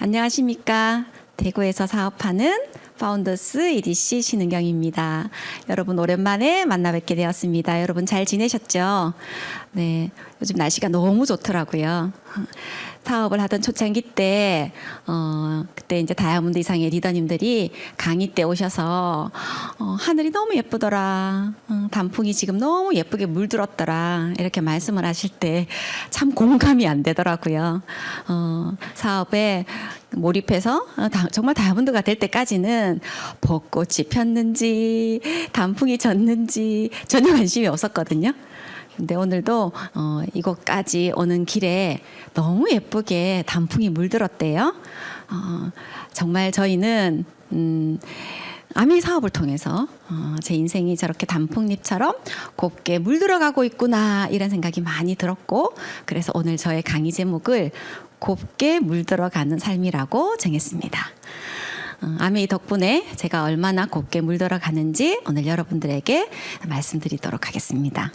안녕하십니까. 대구에서 사업하는 파운더스 EDC 신은경입니다. 여러분 오랜만에 만나 뵙게 되었습니다. 여러분 잘 지내셨죠? 네, 요즘 날씨가 너무 좋더라고요. 사업을 하던 초창기 때 그때 이제 다이아몬드 이상의 리더님들이 강의 때 오셔서 하늘이 너무 예쁘더라. 단풍이 지금 너무 예쁘게 물들었더라. 이렇게 말씀을 하실 때 참 공감이 안 되더라고요. 사업에 몰입해서 정말 다이아몬드가 될 때까지는 벚꽃이 폈는지 단풍이 졌는지 전혀 관심이 없었거든요. 근데 오늘도 이곳까지 오는 길에 너무 예쁘게 단풍이 물들었대요. 정말 저희는 아미 사업을 통해서 제 인생이 저렇게 단풍잎처럼 곱게 물들어가고 있구나 이런 생각이 많이 들었고, 그래서 오늘 저의 강의 제목을 곱게 물들어가는 삶이라고 정했습니다. 아미 덕분에 제가 얼마나 곱게 물들어가는지 오늘 여러분들에게 말씀드리도록 하겠습니다.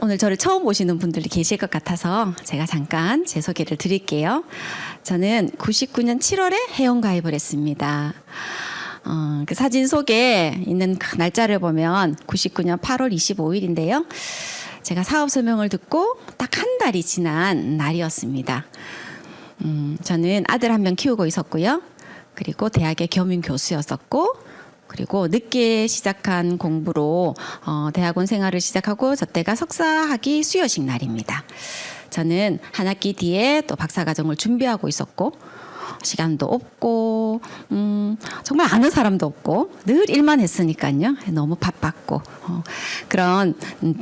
오늘 저를 처음 보시는 분들이 계실 것 같아서 제가 잠깐 제 소개를 드릴게요. 저는 99년 7월에 회원가입을 했습니다. 그 사진 속에 있는 그 날짜를 보면 99년 8월 25일인데요. 제가 사업 설명을 듣고 딱 한 달이 지난 날이었습니다. 저는 아들 한 명 키우고 있었고요. 그리고 대학의 겸임 교수였었고, 그리고 늦게 시작한 공부로 대학원 생활을 시작하고 저 때가 석사학위 수여식 날입니다. 저는 한 학기 뒤에 또 박사과정을 준비하고 있었고, 시간도 없고 정말 아는 사람도 없고 늘 일만 했으니까요. 너무 바빴고 그런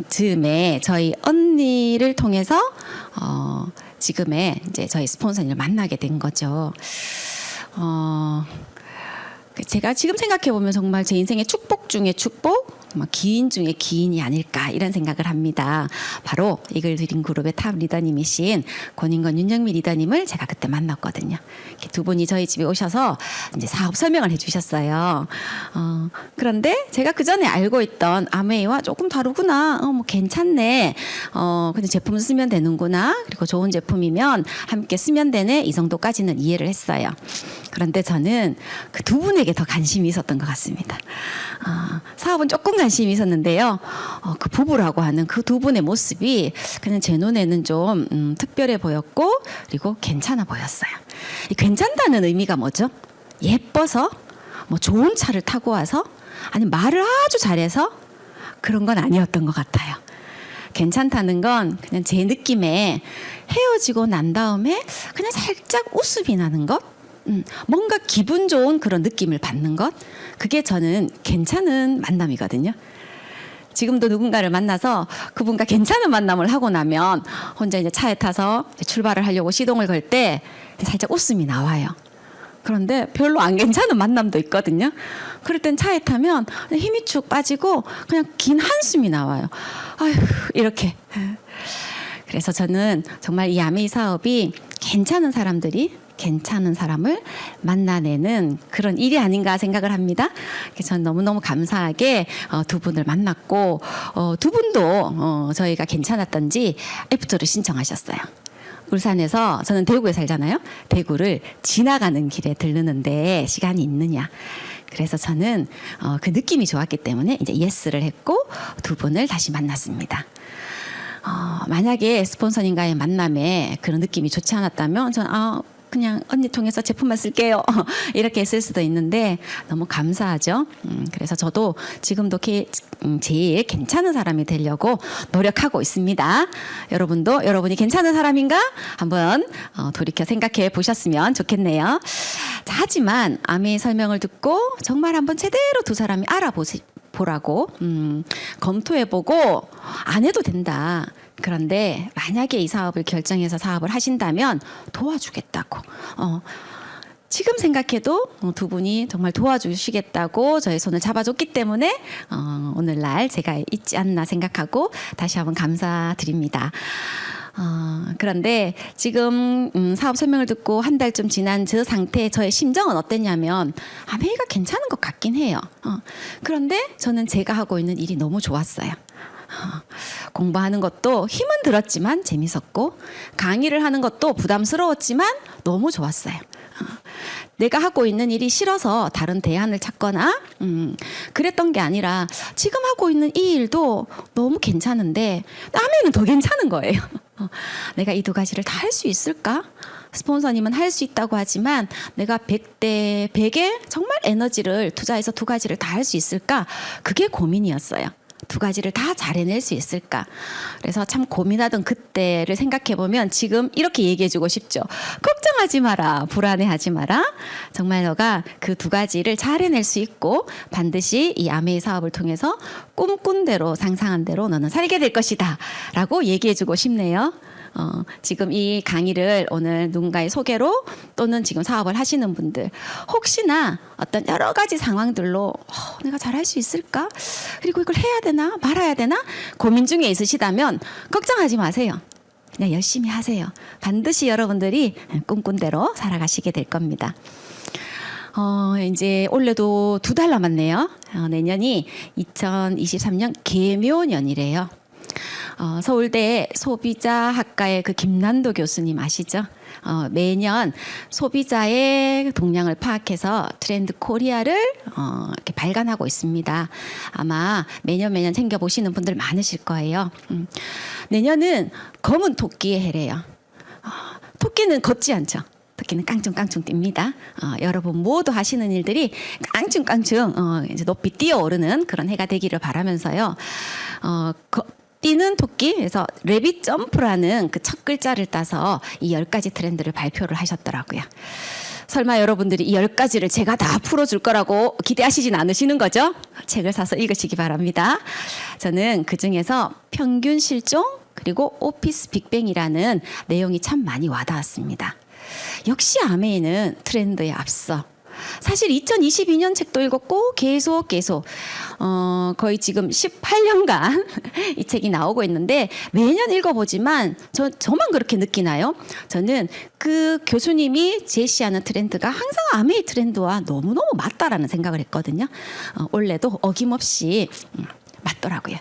즈음에 저희 언니를 통해서 지금의 이제 저희 스폰서님을 만나게 된 거죠. 제가 지금 생각해 보면 정말 제 인생의 축복 중에 축복, 기인 중에 기인이 아닐까 이런 생각을 합니다. 바로 이글드림 그룹의 탑 리더님이신 권인건 윤영미 리더님을 제가 그때 만났거든요. 이렇게 두 분이 저희 집에 오셔서 이제 사업 설명을 해주셨어요. 그런데 제가 그 전에 알고 있던 아메이와 조금 다르구나. 뭐 괜찮네. 근데 제품 쓰면 되는구나. 그리고 좋은 제품이면 함께 쓰면 되네. 이 정도까지는 이해를 했어요. 그런데 저는 그 두 분에게 더 관심이 있었던 것 같습니다. 사업은 조금 관심이 있었는데요. 그 부부라고 하는 그 두 분의 모습이 그냥 제 눈에는 좀 특별해 보였고, 그리고 괜찮아 보였어요. 이 괜찮다는 의미가 뭐죠? 예뻐서, 뭐 좋은 차를 타고 와서, 아니 말을 아주 잘해서 그런 건 아니었던 것 같아요. 괜찮다는 건 그냥 제 느낌에 헤어지고 난 다음에 그냥 살짝 웃음이 나는 것, 뭔가 기분 좋은 그런 느낌을 받는 것, 그게 저는 괜찮은 만남이거든요. 지금도 누군가를 만나서 그분과 괜찮은 만남을 하고 나면 혼자 이제 차에 타서 출발을 하려고 시동을 걸 때 살짝 웃음이 나와요. 그런데 별로 안 괜찮은 만남도 있거든요. 그럴 땐 차에 타면 힘이 축 빠지고 그냥 긴 한숨이 나와요. 아휴, 이렇게. 그래서 저는 정말 이 아메이 사업이 괜찮은 사람들이 괜찮은 사람을 만나내는 그런 일이 아닌가 생각을 합니다. 저는 너무너무 감사하게 두 분을 만났고, 두 분도 저희가 괜찮았던지 애프터를 신청하셨어요. 울산에서, 저는 대구에 살잖아요. 대구를 지나가는 길에 들르는데 시간이 있느냐. 그래서 저는 그 느낌이 좋았기 때문에 이제 예스를 했고 두 분을 다시 만났습니다. 만약에 스폰서님과의 만남에 그런 느낌이 좋지 않았다면 저는 그냥 언니 통해서 제품만 쓸게요. 이렇게 했을 수도 있는데 너무 감사하죠. 그래서 저도 지금도 제일 괜찮은 사람이 되려고 노력하고 있습니다. 여러분도 여러분이 괜찮은 사람인가? 한번 돌이켜 생각해 보셨으면 좋겠네요. 자, 하지만 아미의 설명을 듣고 정말 한번 제대로 두 사람이 알아보라고 검토해보고 안 해도 된다. 그런데 만약에 이 사업을 결정해서 사업을 하신다면 도와주겠다고. 지금 생각해도 두 분이 정말 도와주시겠다고 저의 손을 잡아줬기 때문에 오늘날 제가 있지 않나 생각하고 다시 한번 감사드립니다. 그런데 지금 사업 설명을 듣고 한 달쯤 지난 저 상태의 저의 심정은 어땠냐면 아메이가 괜찮은 것 같긴 해요. 그런데 저는 제가 하고 있는 일이 너무 좋았어요. 공부하는 것도 힘은 들었지만 재밌었고 강의를 하는 것도 부담스러웠지만 너무 좋았어요. 내가 하고 있는 일이 싫어서 다른 대안을 찾거나 그랬던 게 아니라 지금 하고 있는 이 일도 너무 괜찮은데 다음에는 더 괜찮은 거예요. 내가 이 두 가지를 다 할 수 있을까? 스폰서님은 할 수 있다고 하지만 내가 100대 100에 정말 에너지를 투자해서 두 가지를 다 할 수 있을까? 그게 고민이었어요. 두 가지를 다 잘 해낼 수 있을까? 그래서 참 고민하던 그때를 생각해 보면 지금 이렇게 얘기해 주고 싶죠. 걱정하지 마라. 불안해하지 마라. 정말 너가 그 두 가지를 잘 해낼 수 있고 반드시 이 아메이 사업을 통해서 꿈꾼 대로 상상한 대로 너는 살게 될 것이다. 라고 얘기해 주고 싶네요. 지금 이 강의를 오늘 누군가의 소개로 또는 지금 사업을 하시는 분들 혹시나 어떤 여러 가지 상황들로 내가 잘할 수 있을까? 그리고 이걸 해야 되나 말아야 되나? 고민 중에 있으시다면 걱정하지 마세요. 그냥 열심히 하세요. 반드시 여러분들이 꿈꾼 대로 살아가시게 될 겁니다. 이제 올해도 2달 남았네요. 내년이 2023년 계묘년이래요. 서울대 소비자학과의 그 김난도 교수님 아시죠? 매년 소비자의 동향을 파악해서 트렌드 코리아를 이렇게 발간하고 있습니다. 아마 매년 챙겨보시는 분들 많으실 거예요. 내년은 검은 토끼의 해래요. 토끼는 걷지 않죠. 토끼는 깡충깡충 뜁니다. 여러분 모두 하시는 일들이 깡충깡충 이제 높이 뛰어오르는 그런 해가 되기를 바라면서요. 뛰는 토끼, 그래서 레빗 점프라는 그 첫 글자를 따서 이 10가지 트렌드를 발표를 하셨더라고요. 설마 여러분들이 이 10가지를 제가 다 풀어줄 거라고 기대하시진 않으시는 거죠? 책을 사서 읽으시기 바랍니다. 저는 그중에서 평균 실종 그리고 오피스 빅뱅이라는 내용이 참 많이 와닿았습니다. 역시 아메이는 트렌드에 앞서 사실 2022년 책도 읽었고 계속 거의 지금 18년간 이 책이 나오고 있는데 매년 읽어보지만 저만 그렇게 느끼나요? 저는 그 교수님이 제시하는 트렌드가 항상 아메이 트렌드와 너무너무 맞다라는 생각을 했거든요. 올해도 어김없이 맞더라고요.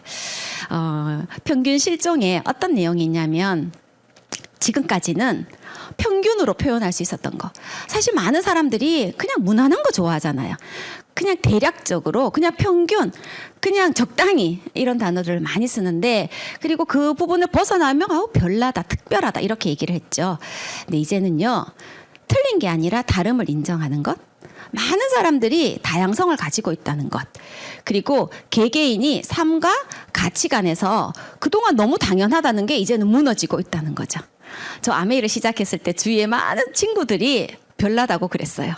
평균 실종에 어떤 내용이 있냐면 지금까지는 평균으로 표현할 수 있었던 거. 사실 많은 사람들이 그냥 무난한 거 좋아하잖아요. 그냥 대략적으로 그냥 평균, 그냥 적당히 이런 단어들을 많이 쓰는데 그리고 그 부분을 벗어나면 별나다, 특별하다 이렇게 얘기를 했죠. 근데 이제는요. 틀린 게 아니라 다름을 인정하는 것. 많은 사람들이 다양성을 가지고 있다는 것. 그리고 개개인이 삶과 가치관에서 그동안 너무 당연하다는 게 이제는 무너지고 있다는 거죠. 저 아메이를 시작했을 때 주위에 많은 친구들이 별나다고 그랬어요.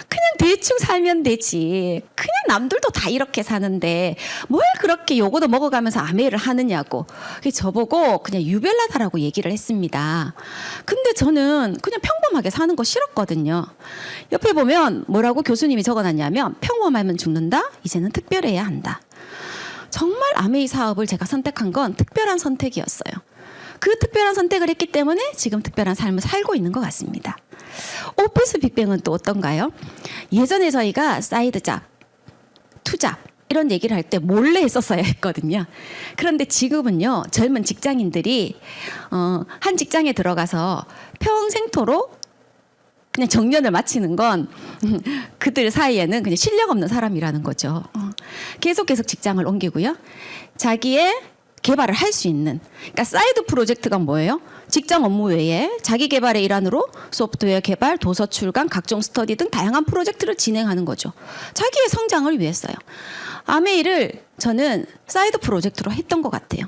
그냥 대충 살면 되지. 그냥 남들도 다 이렇게 사는데 뭘 그렇게 요거도 먹어가면서 아메이를 하느냐고. 저보고 그냥 유별나다라고 얘기를 했습니다. 근데 저는 그냥 평범하게 사는 거 싫었거든요. 옆에 보면 뭐라고 교수님이 적어놨냐면 평범하면 죽는다. 이제는 특별해야 한다. 정말 아메이 사업을 제가 선택한 건 특별한 선택이었어요. 그 특별한 선택을 했기 때문에 지금 특별한 삶을 살고 있는 것 같습니다. 오피스 빅뱅은 또 어떤가요? 예전에 저희가 사이드 잡, 투잡 이런 얘기를 할 때 몰래 했었어야 했거든요. 그런데 지금은요. 젊은 직장인들이 한 직장에 들어가서 평생토록 그냥 정년을 마치는 건 그들 사이에는 그냥 실력 없는 사람이라는 거죠. 계속 직장을 옮기고요. 자기의 개발을 할 수 있는, 그러니까 사이드 프로젝트가 뭐예요? 직장 업무 외에 자기 개발의 일환으로 소프트웨어 개발, 도서 출간, 각종 스터디 등 다양한 프로젝트를 진행하는 거죠. 자기의 성장을 위해서요. 아메이를 저는 사이드 프로젝트로 했던 것 같아요.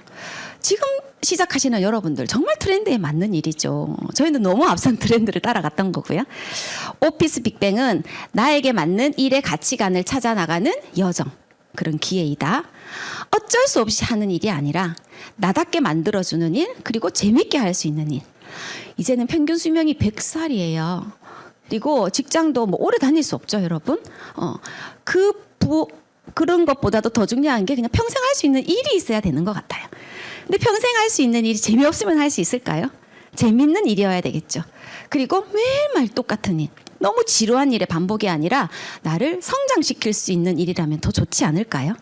지금 시작하시는 여러분들 정말 트렌드에 맞는 일이죠. 저희는 너무 앞선 트렌드를 따라갔던 거고요. 오피스 빅뱅은 나에게 맞는 일의 가치관을 찾아 나가는 여정, 그런 기회이다. 어쩔 수 없이 하는 일이 아니라 나답게 만들어주는 일, 그리고 재밌게 할 수 있는 일. 이제는 평균 수명이 100살이에요. 그리고 직장도 뭐 오래 다닐 수 없죠, 여러분. 그런 것보다도 더 중요한 게 그냥 평생 할 수 있는 일이 있어야 되는 것 같아요. 근데 평생 할 수 있는 일이 재미없으면 할 수 있을까요? 재밌는 일이어야 되겠죠. 그리고 매일매일 똑같은 일. 너무 지루한 일의 반복이 아니라 나를 성장시킬 수 있는 일이라면 더 좋지 않을까요?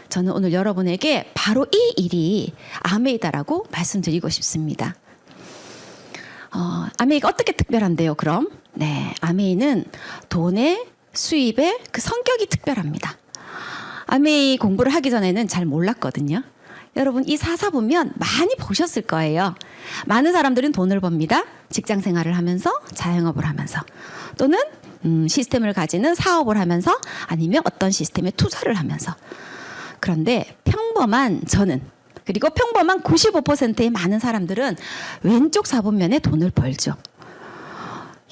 저는 오늘 여러분에게 바로 이 일이 아메이다라고 말씀드리고 싶습니다. 아메이가 어떻게 특별한데요, 그럼? 네, 아메이는 돈의 수입의 그 성격이 특별합니다. 아메이 공부를 하기 전에는 잘 몰랐거든요. 여러분 이 사사 보면 많이 보셨을 거예요. 많은 사람들은 돈을 법니다. 직장 생활을 하면서 자영업을 하면서 또는 시스템을 가지는 사업을 하면서 아니면 어떤 시스템에 투자를 하면서. 그런데 평범한 저는 그리고 평범한 95%의 많은 사람들은 왼쪽 사본면에 돈을 벌죠.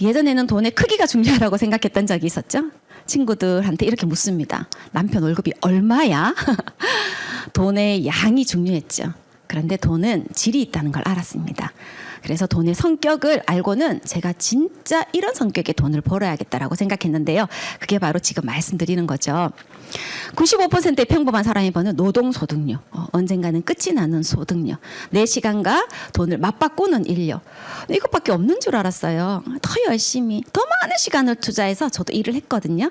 예전에는 돈의 크기가 중요하다고 생각했던 적이 있었죠. 친구들한테 이렇게 묻습니다. 남편 월급이 얼마야? 돈의 양이 중요했죠. 그런데 돈은 질이 있다는 걸 알았습니다. 그래서 돈의 성격을 알고는 제가 진짜 이런 성격의 돈을 벌어야겠다라고 생각했는데요. 그게 바로 지금 말씀드리는 거죠. 95%의 평범한 사람이 버는 노동소득료, 언젠가는 끝이 나는 소득료, 내 시간과 돈을 맞바꾸는 인력, 이것밖에 없는 줄 알았어요. 더 열심히, 더 많은 시간을 투자해서 저도 일을 했거든요.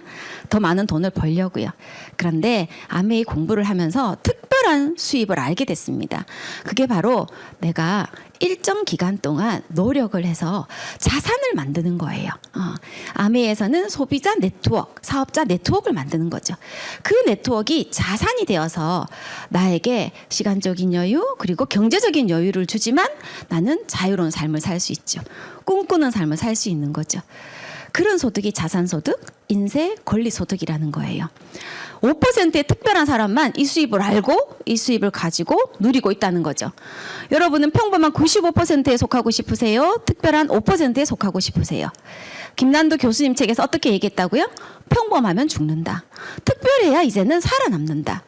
더 많은 돈을 벌려고요. 그런데 아메이 공부를 하면서 특별한 수입을 알게 됐습니다. 그게 바로 내가 일정 기간 동안 노력을 해서 자산을 만드는 거예요. 아메이에서는 소비자 네트워크, 사업자 네트워크를 만드는 거죠. 그 네트워크가 자산이 되어서 나에게 시간적인 여유 그리고 경제적인 여유를 주지만 나는 자유로운 삶을 살 수 있죠. 꿈꾸는 삶을 살 수 있는 거죠. 그런 소득이 자산소득, 인세, 권리소득이라는 거예요. 5%의 특별한 사람만 이 수입을 알고 이 수입을 가지고 누리고 있다는 거죠. 여러분은 평범한 95%에 속하고 싶으세요? 특별한 5%에 속하고 싶으세요? 김난도 교수님 책에서 어떻게 얘기했다고요? 평범하면 죽는다. 특별해야 이제는 살아남는다.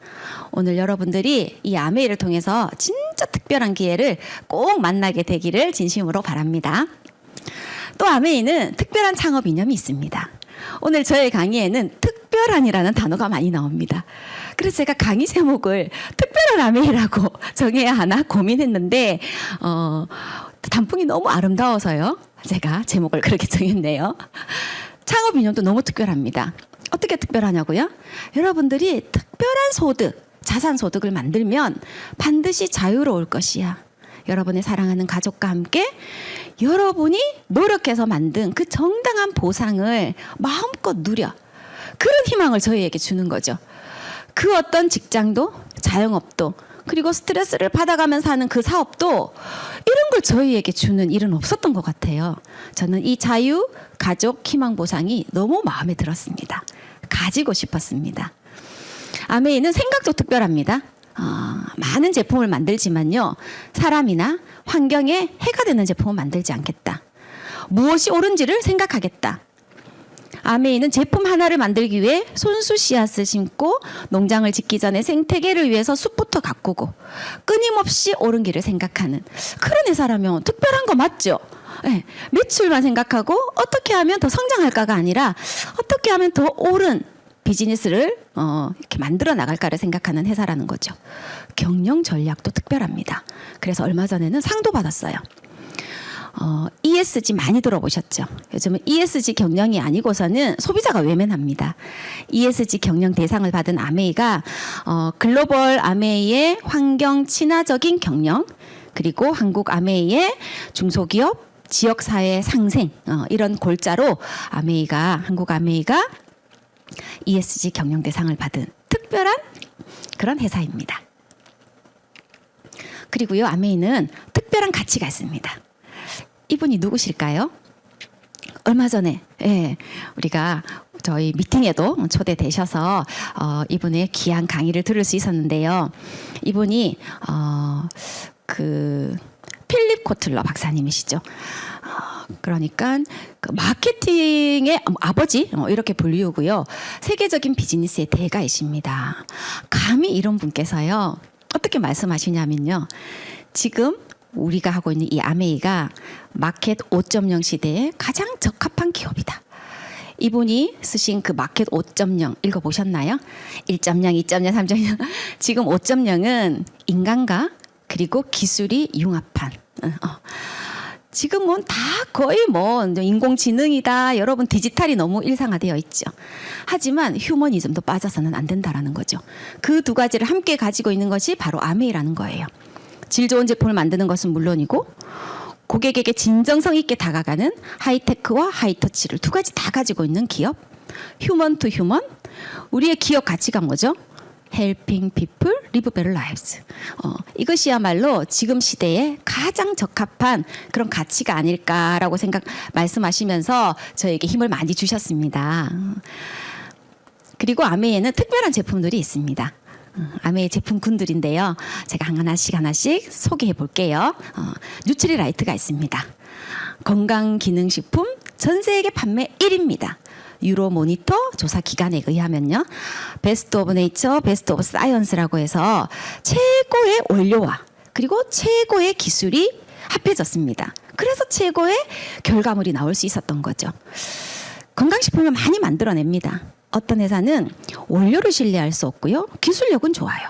오늘 여러분들이 이 아메이를 통해서 진짜 특별한 기회를 꼭 만나게 되기를 진심으로 바랍니다. 또 아메이는 특별한 창업 이념이 있습니다. 오늘 저의 강의에는 특별한이라는 단어가 많이 나옵니다. 그래서 제가 강의 제목을 특별한 아메이라고 정해야 하나 고민했는데 단풍이 너무 아름다워서요. 제가 제목을 그렇게 정했네요. 창업 이념도 너무 특별합니다. 어떻게 특별하냐고요? 여러분들이 특별한 소득, 자산 소득을 만들면 반드시 자유로울 것이야. 여러분의 사랑하는 가족과 함께 여러분이 노력해서 만든 그 정당한 보상을 마음껏 누려. 그런 희망을 저희에게 주는 거죠. 그 어떤 직장도 자영업도 그리고 스트레스를 받아가면서 하는 그 사업도 이런 걸 저희에게 주는 일은 없었던 것 같아요. 저는 이 자유, 가족, 희망 보상이 너무 마음에 들었습니다. 가지고 싶었습니다. 아메이는 생각도 특별합니다. 많은 제품을 만들지만요. 사람이나 환경에 해가 되는 제품을 만들지 않겠다. 무엇이 옳은지를 생각하겠다. 아메이는 제품 하나를 만들기 위해 손수 씨앗을 심고 농장을 짓기 전에 생태계를 위해서 숲부터 가꾸고 끊임없이 옳은 길을 생각하는 그런 회사라면 특별한 거 맞죠? 네, 매출만 생각하고 어떻게 하면 더 성장할까가 아니라 어떻게 하면 더 옳은 비즈니스를 이렇게 만들어 나갈까를 생각하는 회사라는 거죠. 경영 전략도 특별합니다. 그래서 얼마 전에는 상도 받았어요. ESG 많이 들어보셨죠? 요즘은 ESG 경영이 아니고서는 소비자가 외면합니다. ESG 경영 대상을 받은 아메이가 글로벌 아메이의 환경 친화적인 경영 그리고 한국 아메이의 중소기업 지역사회 상생 이런 골자로 한국 아메이가 ESG 경영 대상을 받은 특별한 그런 회사입니다. 그리고요, 아메이는 특별한 가치가 있습니다. 이분이 누구실까요? 얼마 전에 우리가 저희 미팅에도 초대되셔서 이분의 귀한 강의를 들을 수 있었는데요. 이분이 그 필립 코틀러 박사님이시죠. 그러니까 그 마케팅의 아버지 이렇게 불리우고요. 세계적인 비즈니스의 대가이십니다. 감히 이런 분께서요. 어떻게 말씀하시냐면요. 지금 우리가 하고 있는 이 아메이가 마켓 5.0 시대에 가장 적합한 기업이다. 이분이 쓰신 그 마켓 5.0 읽어보셨나요? 1.0, 2.0, 3.0 지금 5.0은 인간과 그리고 기술이 융합한 지금은 다 거의 뭐 인공지능이다. 여러분 디지털이 너무 일상화되어 있죠. 하지만 휴머니즘도 빠져서는 안 된다라는 거죠. 그 두 가지를 함께 가지고 있는 것이 바로 아메이라는 거예요. 질 좋은 제품을 만드는 것은 물론이고 고객에게 진정성 있게 다가가는 하이테크와 하이터치를 두 가지 다 가지고 있는 기업. 휴먼 투 휴먼. 우리의 기업 가치가 뭐죠? Helping people live better lives. 이것이야말로 지금 시대에 가장 적합한 그런 가치가 아닐까라고 말씀하시면서 저에게 힘을 많이 주셨습니다. 그리고 아메이에는 특별한 제품들이 있습니다. 아메이 제품군들인데요. 제가 하나씩 소개해 볼게요. 뉴트리라이트가 있습니다. 건강기능식품 전 세계 판매 1위입니다. 유로모니터 조사 기관에 의하면요. 베스트 오브 네이처, 베스트 오브 사이언스라고 해서 최고의 원료와 그리고 최고의 기술이 합해졌습니다. 그래서 최고의 결과물이 나올 수 있었던 거죠. 건강식품을 많이 만들어냅니다. 어떤 회사는 원료를 신뢰할 수 없고요. 기술력은 좋아요.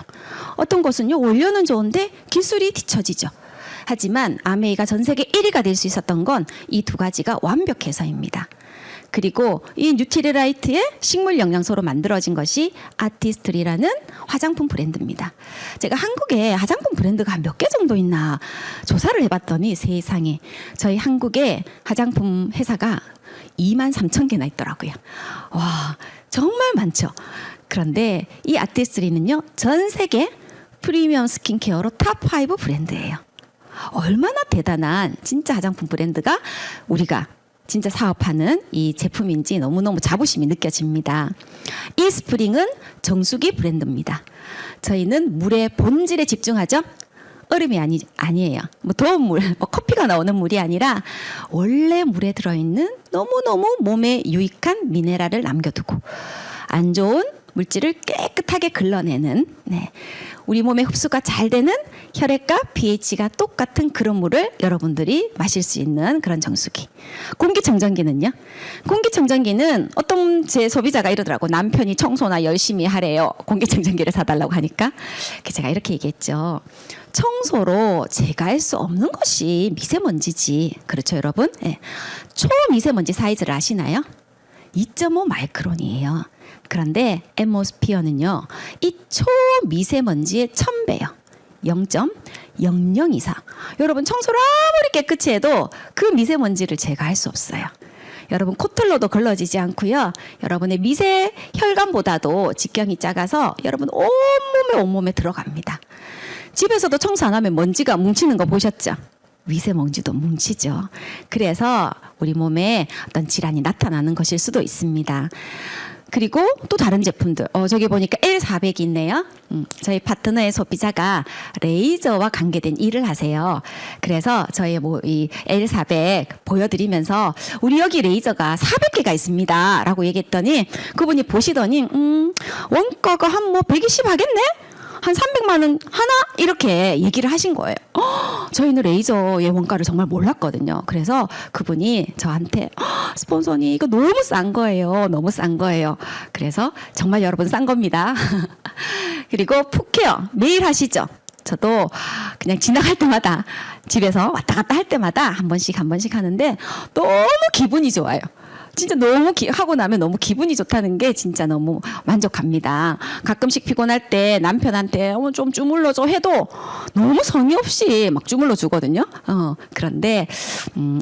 어떤 곳은요. 원료는 좋은데 기술이 뒤처지죠. 하지만 아메이가 전 세계 1위가 될 수 있었던 건 이 두 가지가 완벽해서입니다. 그리고 이 뉴트리라이트의 식물 영양소로 만들어진 것이 아티스트리라는 화장품 브랜드입니다. 제가 한국에 화장품 브랜드가 한 몇 개 정도 있나 조사를 해봤더니 세상에 저희 한국에 화장품 회사가 23,000개나 있더라고요. 와, 정말 많죠. 그런데 이 아티스트리는요, 전 세계 프리미엄 스킨케어로 탑5 브랜드예요. 얼마나 대단한 진짜 화장품 브랜드가 우리가 진짜 사업하는 이 제품인지 너무너무 자부심이 느껴집니다. 이 스프링은 정수기 브랜드입니다. 저희는 물의 본질에 집중하죠. 얼음이 아니에요. 뭐 더운 물, 커피가 나오는 물이 아니라 원래 물에 들어있는 너무너무 몸에 유익한 미네랄을 남겨두고 안 좋은 물질을 깨끗하게 걸러내는, 우리 몸에 흡수가 잘 되는 혈액과 pH가 똑같은 그런 물을 여러분들이 마실 수 있는 그런 정수기. 공기청정기는요? 공기청정기는 어떤 제 소비자가 이러더라고. 남편이 청소나 열심히 하래요. 공기청정기를 사달라고 하니까. 제가 이렇게 얘기했죠. 청소로 제거할 수 없는 것이 미세먼지지. 그렇죠, 여러분? 네. 초미세먼지 사이즈를 아시나요? 2.5 마이크론이에요. 그런데 앰모스피어는요, 이 초미세먼지의 1000배요. 0.004. 여러분, 청소를 아무리 깨끗이 해도 그 미세먼지를 제거할 수 없어요. 여러분, 코털로도 걸러지지 않고요. 여러분의 미세 혈관보다도 직경이 작아서 여러분 온몸에 들어갑니다. 집에서도 청소 안 하면 먼지가 뭉치는 거 보셨죠? 미세먼지도 뭉치죠. 그래서 우리 몸에 어떤 질환이 나타나는 것일 수도 있습니다. 그리고 또 다른 제품들. 저기 보니까 L400이 있네요. 저희 파트너의 소비자가 레이저와 관계된 일을 하세요. 그래서 저희 이 L400 보여드리면서 우리 여기 레이저가 400개가 있습니다. 라고 얘기했더니 그분이 보시더니 원가가 한 120 하겠네? 한 300만 원 하나? 이렇게 얘기를 하신 거예요. 저희는 레이저의 원가를 정말 몰랐거든요. 그래서 그분이 저한테 스폰서님 이거 너무 싼 거예요. 너무 싼 거예요. 그래서 정말 여러분 싼 겁니다. 그리고 풋케어 매일 하시죠? 저도 그냥 지나갈 때마다 집에서 왔다 갔다 할 때마다 한 번씩 하는데 너무 기분이 좋아요. 진짜 너무 하고 나면 너무 기분이 좋다는 게 진짜 너무 만족합니다. 가끔씩 피곤할 때 남편한테 좀 주물러줘 해도 너무 성의 없이 막 주물러 주거든요. 그런데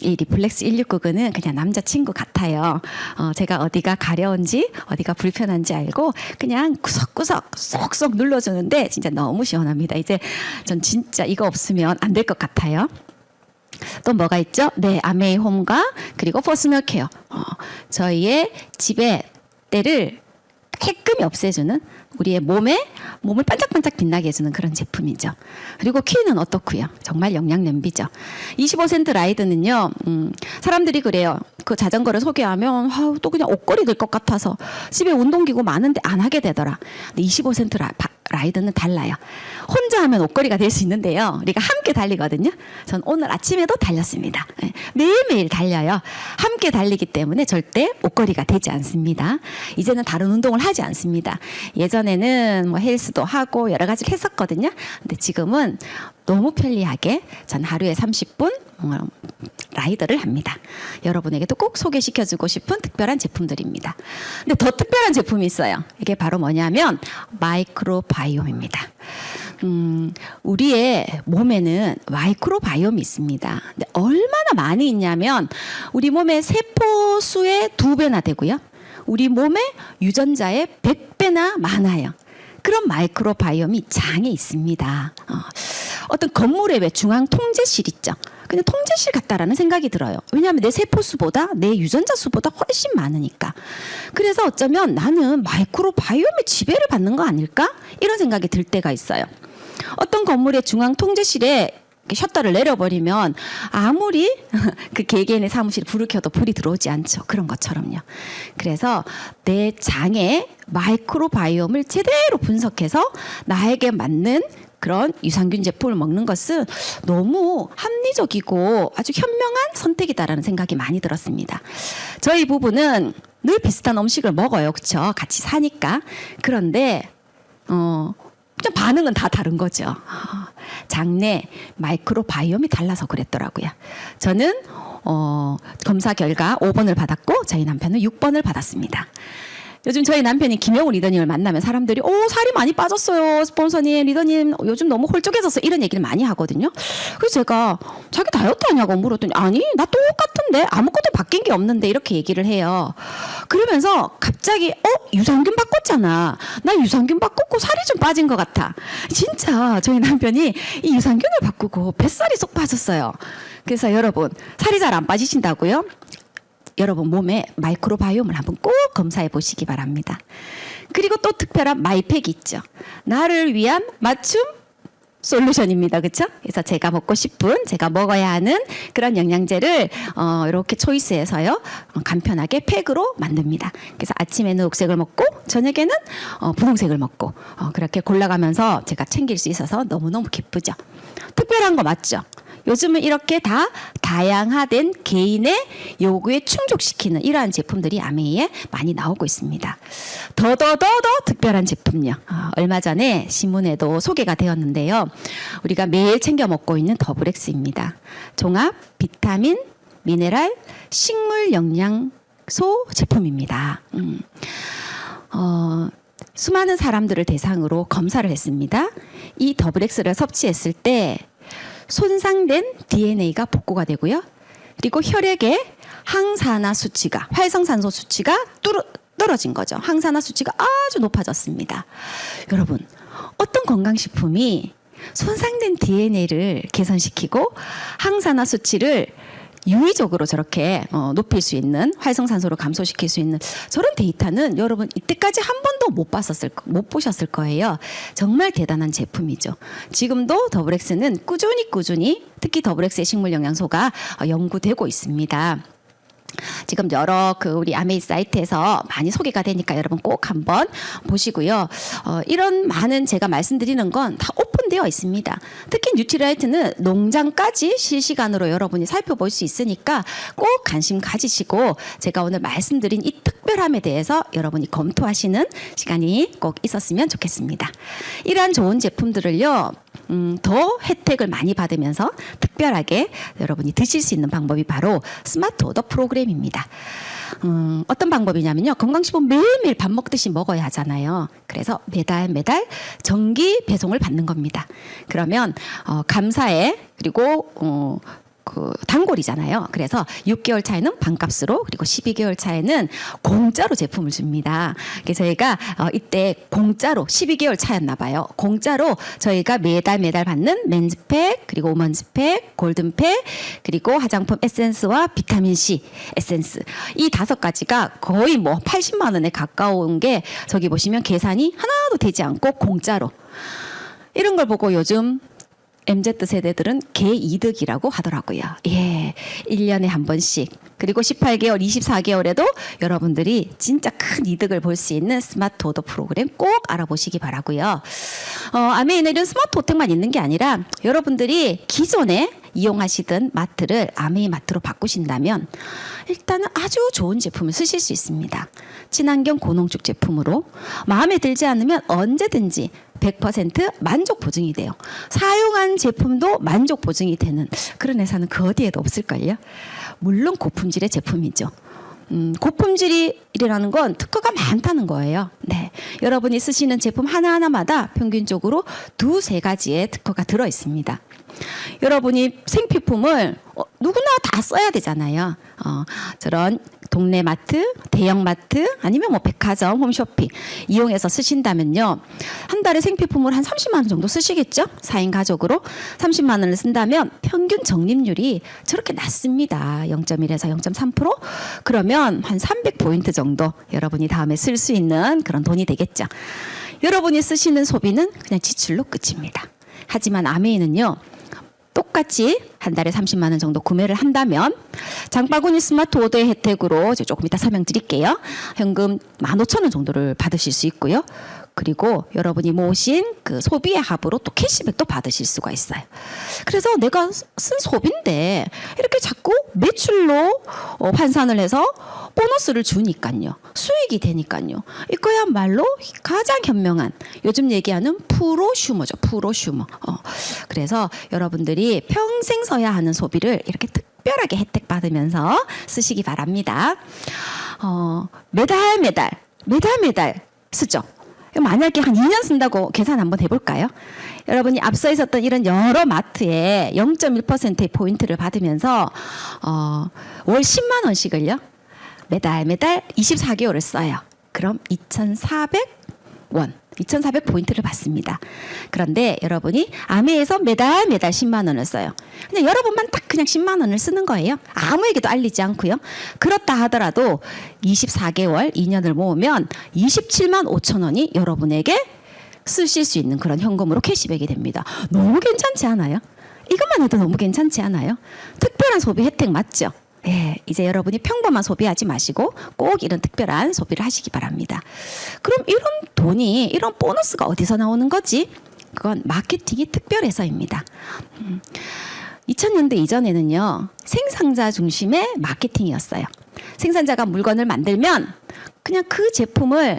이 리플렉스 169는 그냥 남자친구 같아요. 제가 어디가 가려운지 어디가 불편한지 알고 그냥 구석구석 쏙쏙 눌러주는데 진짜 너무 시원합니다. 이제 전 진짜 이거 없으면 안 될 것 같아요. 또 뭐가 있죠? 네, 아메이 홈과 그리고 퍼스널 케어. 저희의 집의 때를 깔끔히 없애주는 우리의 몸을 반짝반짝 빛나게 해주는 그런 제품이죠. 그리고 키는 어떻고요? 정말 영양 냄비죠. 25센트 라이드는요. 사람들이 그래요. 그 자전거를 소개하면 또 그냥 옷걸이 될 것 같아서 집에 운동기구 많은데 안 하게 되더라. 근데 25센트 라이드는 달라요. 혼자 하면 옷걸이가 될 수 있는데요. 우리가 함께 달리거든요. 전 오늘 아침에도 달렸습니다. 매일매일 달려요. 함께 달리기 때문에 절대 옷걸이가 되지 않습니다. 이제는 다른 운동을 하지 않습니다. 예전에는 뭐 헬스도 하고 여러 가지를 했었거든요. 근데 지금은 너무 편리하게 전 하루에 30분 라이더를 합니다. 여러분에게도 꼭 소개시켜주고 싶은 특별한 제품들입니다. 근데 더 특별한 제품이 있어요. 이게 바로 뭐냐면 마이크로바이옴입니다. 우리의 몸에는 마이크로바이옴이 있습니다. 근데 얼마나 많이 있냐면 우리 몸의 세포 수의 2배나 되고요. 우리 몸의 유전자의 100배나 많아요. 그런 마이크로바이옴이 장에 있습니다. 어떤 건물의 왜 중앙 통제실 있죠. 근데 통제실 같다라는 생각이 들어요. 왜냐하면 내 세포 수보다 내 유전자 수보다 훨씬 많으니까. 그래서 어쩌면 나는 마이크로바이옴의 지배를 받는 거 아닐까? 이런 생각이 들 때가 있어요. 어떤 건물의 중앙 통제실에 셔터를 내려버리면 아무리 그 개개인의 사무실에 불을 켜도 불이 들어오지 않죠. 그런 것처럼요. 그래서 내 장에 마이크로바이옴을 제대로 분석해서 나에게 맞는 그런 유산균 제품을 먹는 것은 너무 합리적이고 아주 현명한 선택이다라는 생각이 많이 들었습니다. 저희 부부는 늘 비슷한 음식을 먹어요. 그렇죠? 같이 사니까. 그런데 그냥 반응은 다 다른 거죠. 장내 마이크로바이옴이 달라서 그랬더라고요. 저는 검사 결과 5번을 받았고 저희 남편은 6번을 받았습니다. 요즘 저희 남편이 김영우 리더님을 만나면 사람들이 살이 많이 빠졌어요. 스폰서님, 리더님 요즘 너무 홀쭉해졌어. 이런 얘기를 많이 하거든요. 그래서 제가 자기 다이어트 하냐고 물었더니 아니 나 똑같은데 아무것도 바뀐 게 없는데 이렇게 얘기를 해요. 그러면서 갑자기 유산균 바꿨잖아. 나 유산균 바꿨고 살이 좀 빠진 것 같아. 진짜 저희 남편이 이 유산균을 바꾸고 뱃살이 쏙 빠졌어요. 그래서 여러분 살이 잘 안 빠지신다고요? 여러분 몸에 마이크로바이옴을 한번 꼭 검사해 보시기 바랍니다. 그리고 또 특별한 마이팩이 있죠. 나를 위한 맞춤 솔루션입니다. 그렇죠? 그래서 제가 먹고 싶은 제가 먹어야 하는 그런 영양제를 이렇게 초이스해서요. 간편하게 팩으로 만듭니다. 그래서 아침에는 녹색을 먹고 저녁에는 분홍색을 먹고 그렇게 골라가면서 제가 챙길 수 있어서 너무너무 기쁘죠. 특별한 거 맞죠? 요즘은 이렇게 다 다양화된 개인의 요구에 충족시키는 이러한 제품들이 아메이에 많이 나오고 있습니다. 더 특별한 제품요. 얼마 전에 신문에도 소개가 되었는데요. 우리가 매일 챙겨 먹고 있는 더블엑스입니다. 종합 비타민, 미네랄, 식물 영양소 제품입니다. 수많은 사람들을 대상으로 검사를 했습니다. 이 더블엑스를 섭취했을 때 손상된 DNA가 복구가 되고요. 그리고 혈액의 항산화 수치가, 활성산소 수치가 떨어진 거죠. 항산화 수치가 아주 높아졌습니다. 여러분, 어떤 건강식품이 손상된 DNA를 개선시키고 항산화 수치를 유의적으로 저렇게 높일 수 있는, 활성산소를 감소시킬 수 있는 저런 데이터는 여러분 이때까지 한 번도 못 보셨을 거예요. 정말 대단한 제품이죠. 지금도 더블엑스는 꾸준히 특히 더블엑스의 식물 영양소가 연구되고 있습니다. 지금 여러 우리 아메이 사이트에서 많이 소개가 되니까 여러분 꼭 한번 보시고요. 이런 많은 제가 말씀드리는 건 다 오픈되어 있습니다. 특히 뉴트리라이트는 농장까지 실시간으로 여러분이 살펴볼 수 있으니까 꼭 관심 가지시고 제가 오늘 말씀드린 이 특별함에 대해서 여러분이 검토하시는 시간이 꼭 있었으면 좋겠습니다. 이러한 좋은 제품들을요. 더 혜택을 많이 받으면서 특별하게 여러분이 드실 수 있는 방법이 바로 스마트 오더 프로그램입니다. 어떤 방법이냐면요. 건강식품 매일매일 밥 먹듯이 먹어야 하잖아요. 그래서 매달 정기 배송을 받는 겁니다. 그러면 감사해 그리고 단골이잖아요. 그래서 6개월 차에는 반값으로 그리고 12개월 차에는 공짜로 제품을 줍니다. 그래서 저희가 이때 공짜로 12개월 차였나 봐요. 공짜로 저희가 매달 받는 맨즈팩 그리고 오먼즈팩, 골든팩 그리고 화장품 에센스와 비타민C 에센스 이 5가지가 거의 80만 원에 가까운 게 저기 보시면 계산이 하나도 되지 않고 공짜로 이런 걸 보고 요즘 MZ세대들은 개이득이라고 하더라고요. 예, 1년에 한 번씩 그리고 18개월, 24개월에도 여러분들이 진짜 큰 이득을 볼 수 있는 스마트 오더 프로그램 꼭 알아보시기 바라고요. 아메이는 이런 스마트 호텔만 있는 게 아니라 여러분들이 기존에 이용하시던 마트를 아메이 마트로 바꾸신다면 일단은 아주 좋은 제품을 쓰실 수 있습니다. 친환경 고농축 제품으로 마음에 들지 않으면 언제든지 100% 만족 보증이 돼요. 사용한 제품도 만족 보증이 되는 그런 회사는 그 어디에도 없을걸요. 물론 고품질의 제품이죠. 고품질이라는 건 특허가 많다는 거예요. 네, 여러분이 쓰시는 제품 하나하나마다 평균적으로 2-3가지의 특허가 들어 있습니다. 여러분이 생필품을 누구나 다 써야 되잖아요. 저런 동네 마트, 대형 마트 아니면 뭐 백화점, 홈쇼핑 이용해서 쓰신다면요. 한 달에 생필품을 한 30만 원 정도 쓰시겠죠? 4인 가족으로 30만 원을 쓴다면 평균 적립률이 저렇게 낮습니다. 0.1에서 0.3%? 그러면 한 300포인트 정도 여러분이 다음에 쓸 수 있는 그런 돈이 되겠죠. 여러분이 쓰시는 소비는 그냥 지출로 끝입니다. 하지만 아메이는요. 똑같이 한 달에 30만 원 정도 구매를 한다면 장바구니 스마트 오더의 혜택으로 조금 이따 설명드릴게요. 현금 15,000원 정도를 받으실 수 있고요. 그리고 여러분이 모으신 그 소비의 합으로 또 캐시백도 받으실 수가 있어요. 그래서 내가 쓴 소비인데 이렇게 자꾸 매출로 환산을 해서 보너스를 주니까요. 수익이 되니까요. 이거야말로 가장 현명한 요즘 얘기하는 프로슈머죠. 프로슈머. 그래서 여러분들이 평생 써야 하는 소비를 이렇게 특별하게 혜택 받으면서 쓰시기 바랍니다. 매달 쓰죠. 만약에 한 2년 쓴다고 계산 한번 해볼까요? 여러분이 앞서 있었던 이런 여러 마트에 0.1%의 포인트를 받으면서 월 10만 원씩을요. 매달 24개월을 써요. 그럼 2,400원, 2,400포인트를 받습니다. 그런데 여러분이 아메에서 매달 10만 원을 써요. 그냥 여러분만 딱 그냥 10만 원을 쓰는 거예요. 아무에게도 알리지 않고요. 그렇다 하더라도 24개월, 2년을 모으면 27만 5천 원이 여러분에게 쓰실 수 있는 그런 현금으로 캐시백이 됩니다. 너무 괜찮지 않아요? 이것만 해도 너무 괜찮지 않아요? 특별한 소비 혜택 맞죠? 네, 이제 여러분이 평범한 소비하지 마시고 꼭 이런 특별한 소비를 하시기 바랍니다. 그럼 이런 돈이, 이런 보너스가 어디서 나오는 거지? 그건 마케팅이 특별해서입니다. 2000년대 이전에는요, 생산자 중심의 마케팅이었어요. 생산자가 물건을 만들면 그냥 그 제품을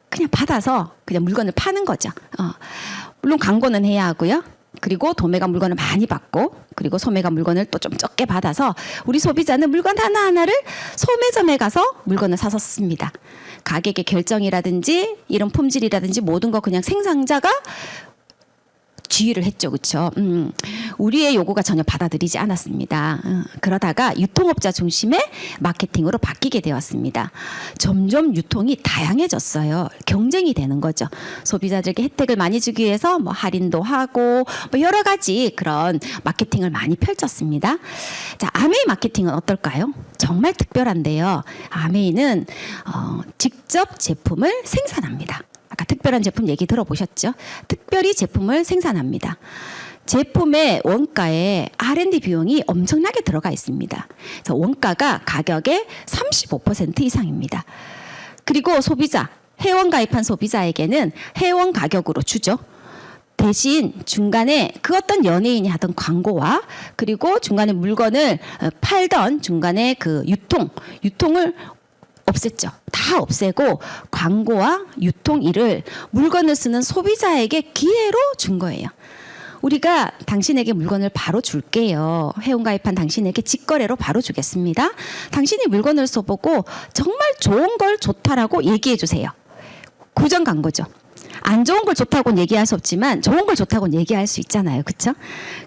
그냥 받아서 그냥 물건을 파는 거죠. 물론 광고는 해야 하고요. 그리고 도매가 물건을 많이 받고 그리고 소매가 물건을 또 좀 적게 받아서 우리 소비자는 물건 하나하나를 소매점에 가서 물건을 사서 씁니다. 가격의 결정이라든지 이런 품질이라든지 모든 거 그냥 생산자가 지휘를 했죠. 그렇죠? 우리의 요구가 전혀 받아들이지 않았습니다. 그러다가 유통업자 중심의 마케팅으로 바뀌게 되었습니다. 점점 유통이 다양해졌어요. 경쟁이 되는 거죠. 소비자들에게 혜택을 많이 주기 위해서 뭐 할인도 하고 뭐 여러 가지 그런 마케팅을 많이 펼쳤습니다. 자, 아메이 마케팅은 어떨까요? 정말 특별한데요. 아메이는 직접 제품을 생산합니다. 아까 특별한 제품 얘기 들어보셨죠? 특별히 제품을 생산합니다. 제품의 원가에 R&D 비용이 엄청나게 들어가 있습니다. 그래서 원가가 가격의 35% 이상입니다. 그리고 소비자, 회원 가입한 소비자에게는 회원 가격으로 주죠. 대신 중간에 그 어떤 연예인이 하던 광고와 그리고 중간에 물건을 팔던 중간에 그 유통을 없앴죠. 다 없애고 광고와 유통일을 물건을 쓰는 소비자에게 기회로 준 거예요. 우리가 당신에게 물건을 바로 줄게요. 회원가입한 당신에게 직거래로 바로 주겠습니다. 당신이 물건을 써보고 정말 좋은 걸 좋다라고 얘기해 주세요. 구전 광고죠. 안 좋은 걸 좋다고는 얘기할 수 없지만 좋은 걸 좋다고는 얘기할 수 있잖아요. 그렇죠?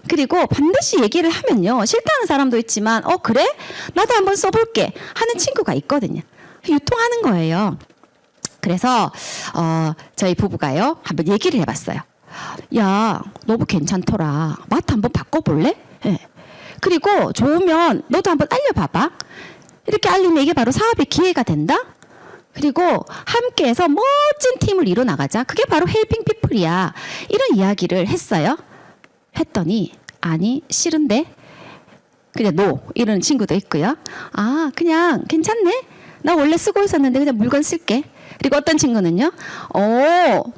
그리고 반드시 얘기를 하면요. 싫다는 사람도 있지만 그래? 나도 한번 써볼게 하는 친구가 있거든요. 유통하는 거예요. 그래서 저희 부부가요. 한번 얘기를 해봤어요. 야, 너무 괜찮더라. 마트 한번 바꿔볼래? 네. 그리고 좋으면 너도 한번 알려봐봐. 이렇게 알리면 이게 바로 사업의 기회가 된다. 그리고 함께해서 멋진 팀을 이뤄나가자. 그게 바로 헬핑 피플이야. 이런 이야기를 했어요. 했더니 아니 싫은데 그냥 노 이러는 친구도 있고요. 아 그냥 괜찮네. 나 원래 쓰고 있었는데 그냥 물건 쓸게. 그리고 어떤 친구는요.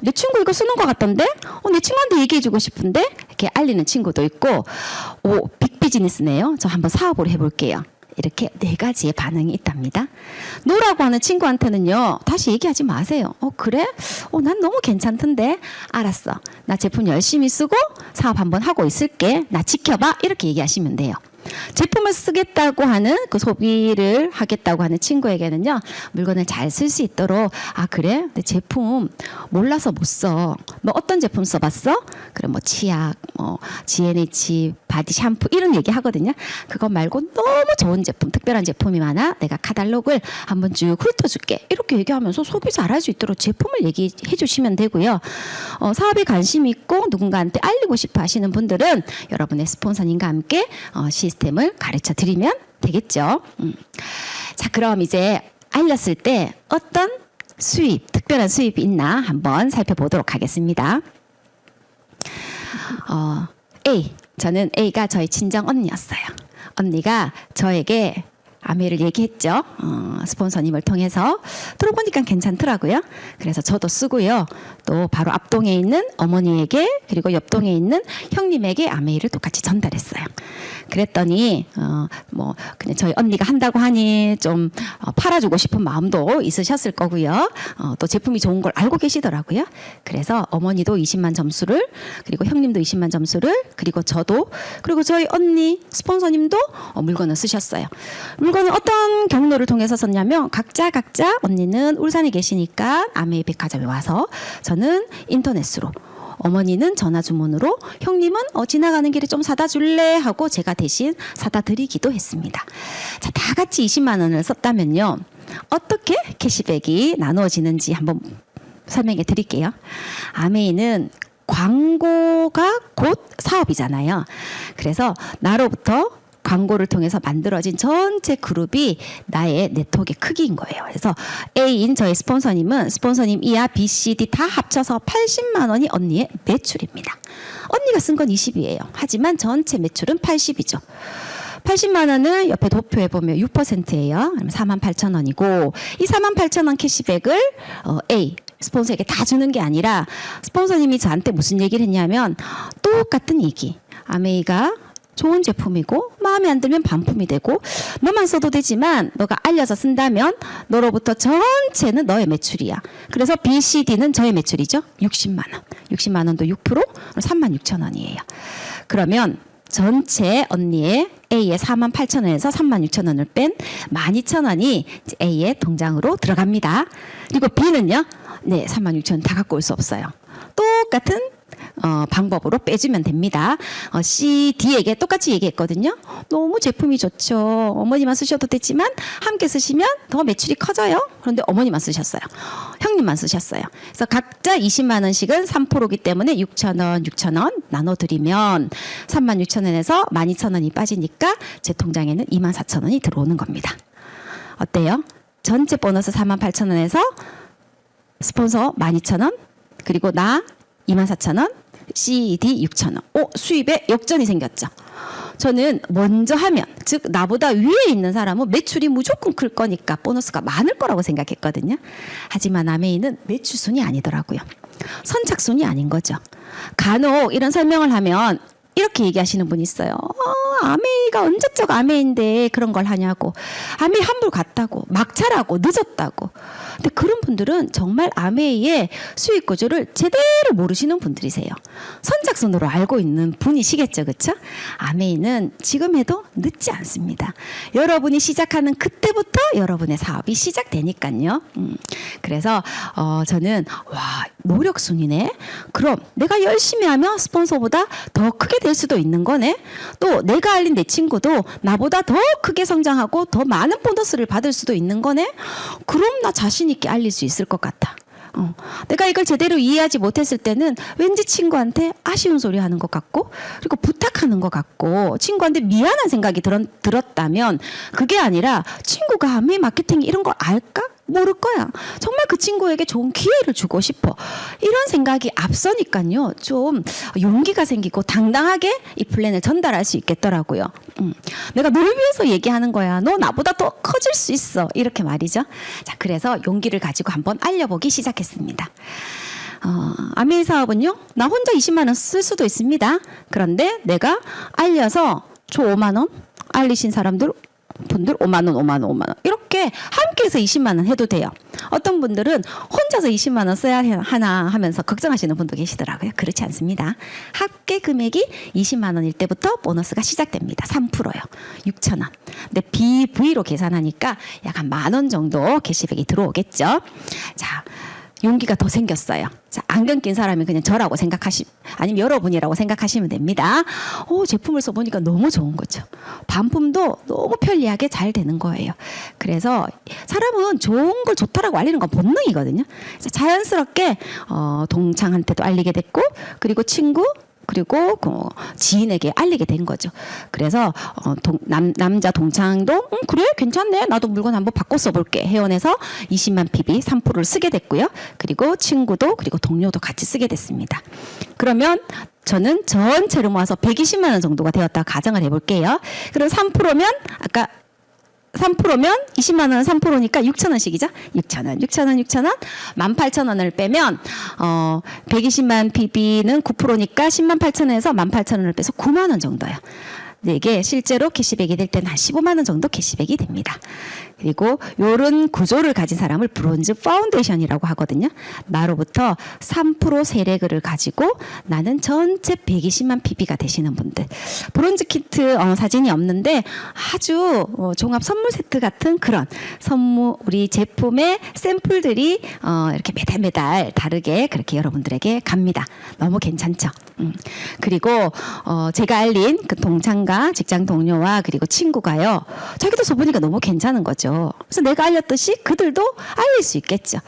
내 친구 이거 쓰는 것 같던데? 내 친구한테 얘기해주고 싶은데? 이렇게 알리는 친구도 있고 빅 비즈니스네요. 저 한번 사업을 해볼게요. 이렇게 4가지의 반응이 있답니다. 노라고 하는 친구한테는요, 다시 얘기하지 마세요. 그래? 난 너무 괜찮던데? 알았어. 나 제품 열심히 쓰고 사업 한번 하고 있을게. 나 지켜봐. 이렇게 얘기하시면 돼요. 제품을 쓰겠다고 하는 그 소비를 하겠다고 하는 친구에게는요, 물건을 잘 쓸 수 있도록 그래? 내 제품 몰라서 못 써. 너 어떤 제품 써봤어? 그래 뭐 치약, 뭐 GNH 바디 샴푸 이런 얘기 하거든요. 그거 말고 너무 좋은 제품, 특별한 제품이 많아. 내가 카탈로그를 한번 쭉 훑어줄게. 이렇게 얘기하면서 소비 잘할 수 있도록 제품을 얘기해 주시면 되고요. 사업에 관심 있고 누군가한테 알리고 싶어 하시는 분들은 여러분의 스폰서님과 함께 시스템을 가르쳐 드리면 되겠죠. 자, 그럼 이제 알렸을 때 어떤 수입, 특별한 수입이 있나 한번 살펴보도록 하겠습니다. A, 저는 A가 저희 친정 언니였어요. 언니가 저에게 아메이를 얘기했죠. 스폰서님을 통해서 들어보니까 괜찮더라고요. 그래서 저도 쓰고요. 또 바로 앞동에 있는 어머니에게 그리고 옆동에 있는 형님에게 아메이를 똑같이 전달했어요. 그랬더니 그냥 저희 언니가 한다고 하니 좀 팔아주고 싶은 마음도 있으셨을 거고요. 또 제품이 좋은 걸 알고 계시더라고요. 그래서 어머니도 20만 점수를 그리고 형님도 20만 점수를 그리고 저도 그리고 저희 언니 스폰서님도 물건을 쓰셨어요. 물건은 어떤 경로를 통해서 썼냐면 각자 언니는 울산에 계시니까 아메이 백화점에 와서 저는 인터넷으로 어머니는 전화 주문으로 형님은 지나가는 길에 좀 사다 줄래 하고 제가 대신 사다 드리기도 했습니다. 자, 다 같이 20만 원을 썼다면요. 어떻게 캐시백이 나누어지는지 한번 설명해 드릴게요. 아메이는 광고가 곧 사업이잖아요. 그래서 나로부터 광고를 통해서 만들어진 전체 그룹이 나의 네트워크의 크기인 거예요. 그래서 A인 저희 스폰서님은 스폰서님 이하 B, C, D 다 합쳐서 80만 원이 언니의 매출입니다. 언니가 쓴 건 20이에요. 하지만 전체 매출은 80이죠. 80만 원을 옆에 도표에 보면 6%예요. 48,000원이고 이 48,000원 캐시백을 A 스폰서에게 다 주는 게 아니라 스폰서님이 저한테 무슨 얘기를 했냐면 똑같은 얘기. 아메이가 좋은 제품이고 마음에 안 들면 반품이 되고 너만 써도 되지만 너가 알려서 쓴다면 너로부터 전체는 너의 매출이야. 그래서 B, C, D는 저의 매출이죠. 60만 원. 60만 원도 6% 36,000원이에요. 그러면 전체 언니의 A의 48,000원에서 36,000원을 뺀 12,000원이 A의 통장으로 들어갑니다. 그리고 B는요. 네, 36,000원 다 갖고 올 수 없어요. 똑같은 방법으로 빼주면 됩니다. C, D에게 똑같이 얘기했거든요. 너무 제품이 좋죠. 어머니만 쓰셔도 되지만 함께 쓰시면 더 매출이 커져요. 그런데 어머니만 쓰셨어요. 형님만 쓰셨어요. 그래서 각자 20만 원씩은 3%이기 때문에 6,000원, 6,000원 나눠드리면 36,000원에서 12,000원이 빠지니까 제 통장에는 24,000원이 들어오는 겁니다. 어때요? 전체 보너스 48,000원에서 스폰서 12,000원 그리고 나 24,000원, C, D 6,000원. 수입에 역전이 생겼죠. 저는 먼저 하면, 즉 나보다 위에 있는 사람은 매출이 무조건 클 거니까 보너스가 많을 거라고 생각했거든요. 하지만 아메이는 매출순이 아니더라고요. 선착순이 아닌 거죠. 간혹 이런 설명을 하면 이렇게 얘기하시는 분이 있어요. 아메이가 언제적 아메이인데 그런 걸 하냐고. 아메이 환불 갔다고. 막차라고. 늦었다고. 근데 그런 분들은 정말 아메이의 수익 구조를 제대로 모르시는 분들이세요. 선착순으로 알고 있는 분이시겠죠. 그렇죠? 아메이는 지금 해도 늦지 않습니다. 여러분이 시작하는 그때부터 여러분의 사업이 시작되니까요. 그래서 저는 노력순이네. 그럼 내가 열심히 하면 스폰서보다 더 크게 될 수도 있는 거네. 또 내가 알린 내 친구도 나보다 더 크게 성장하고 더 많은 보너스를 받을 수도 있는 거네. 그럼 나 자신 있게 알릴 수 있을 것 같아. 내가 이걸 제대로 이해하지 못했을 때는 왠지 친구한테 아쉬운 소리 하는 것 같고 그리고 부탁하는 것 같고 친구한테 미안한 생각이 들었다면 그게 아니라 친구가 아메이 마케팅 이런 걸 알까? 모를 거야. 정말 그 친구에게 좋은 기회를 주고 싶어. 이런 생각이 앞서니까요. 좀 용기가 생기고 당당하게 이 플랜을 전달할 수 있겠더라고요. 내가 널 위해서 얘기하는 거야. 너 나보다 더 커질 수 있어. 이렇게 말이죠. 자, 그래서 용기를 가지고 한번 알려보기 시작했습니다. 아메이 사업은요. 나 혼자 20만 원 쓸 수도 있습니다. 그런데 내가 알려서 저 5만 원, 알리신 분들 5만 원, 5만 원, 5만 원 이렇게 함께해서 20만 원 해도 돼요. 어떤 분들은 혼자서 20만 원 써야 하나 하면서 걱정하시는 분도 계시더라고요. 그렇지 않습니다. 합계 금액이 20만 원일 때부터 보너스가 시작됩니다. 3%요. 6천 원. 근데 BV로 계산하니까 약 한 만 원 정도 캐시백이 들어오겠죠. 자, 용기가 더 생겼어요. 자, 안경 낀 사람이 그냥 저라고 아니면 여러분이라고 생각하시면 됩니다. 제품을 써보니까 너무 좋은 거죠. 반품도 너무 편리하게 잘 되는 거예요. 그래서 사람은 좋은 걸 좋다라고 알리는 건 본능이거든요. 그래서 자연스럽게 동창한테도 알리게 됐고, 그리고 친구, 그리고 지인에게 알리게 된 거죠. 그래서 남자 동창도 그래 괜찮네 나도 물건 한번 바꿔 써볼게 회원에서 20만 PB 3%를 쓰게 됐고요. 그리고 친구도 그리고 동료도 같이 쓰게 됐습니다. 그러면 저는 전체로 모아서 120만 원 정도가 되었다 가정을 해볼게요. 그럼 3%면 아까 3%면 20만 원은 3%니까 6천 원씩이죠. 6천 원, 6천 원, 6천 원. 18,000원을 빼면 120만 PB는 9%니까 10만 8천 원에서 18,000원을 빼서 9만 원 정도예요. 네, 이게 실제로 캐시백이 될 때는 한 15만 원 정도 캐시백이 됩니다. 그리고 이런 구조를 가진 사람을 브론즈 파운데이션이라고 하거든요. 나로부터 3% 세례금을 가지고 나는 전체 120만 PB가 되시는 분들. 브론즈 키트 사진이 없는데 아주 종합 선물 세트 같은 그런 선물 우리 제품의 샘플들이 이렇게 매달 다르게 그렇게 여러분들에게 갑니다. 너무 괜찮죠? 그리고 제가 알린 그 동창과 직장 동료와 그리고 친구가요. 자기도 써보니까 너무 괜찮은 거죠. 그래서 내가 알렸듯이 그들도 알릴 수 있겠죠.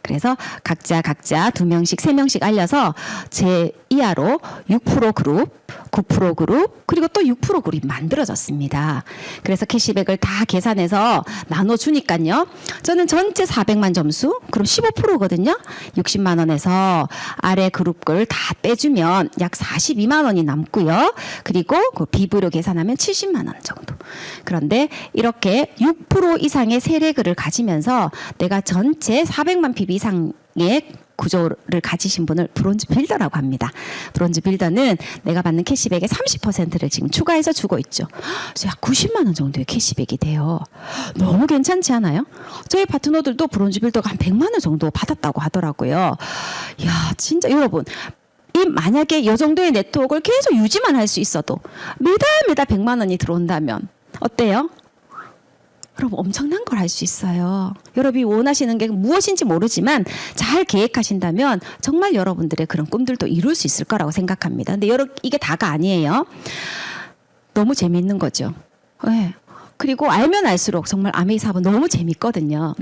그래서 각자 2명씩 3명씩 알려서 제 이하로 6% 그룹, 9% 그룹, 그리고 또 6% 그룹이 만들어졌습니다. 그래서 캐시백을 다 계산해서 나눠주니까요. 저는 전체 400만 점수, 그럼 15%거든요. 60만 원에서 아래 그룹을 다 빼주면 약 42만 원이 남고요. 그리고 그 비브로 계산하면 70만 원 정도. 그런데 이렇게 6% 이상의 세례금을 가지면서 내가 전체 400만 PB 이상의 구조를 가지신 분을 브론즈 빌더라고 합니다. 브론즈 빌더는 내가 받는 캐시백의 30%를 지금 추가해서 주고 있죠. 그래서 약 90만 원 정도의 캐시백이 돼요. 너무 괜찮지 않아요? 저희 파트너들도 브론즈 빌더가 한 100만 원 정도 받았다고 하더라고요. 이야, 진짜 여러분. 만약에 이 정도의 네트워크를 계속 유지만 할 수 있어도 매달 100만 원이 들어온다면 어때요? 여러분 엄청난 걸 할 수 있어요. 여러분이 원하시는 게 무엇인지 모르지만 잘 계획하신다면 정말 여러분들의 그런 꿈들도 이룰 수 있을 거라고 생각합니다. 근데 이게 다가 아니에요. 너무 재미있는 거죠. 네. 그리고 알면 알수록 정말 아메이 사업은 너무 재밌거든요.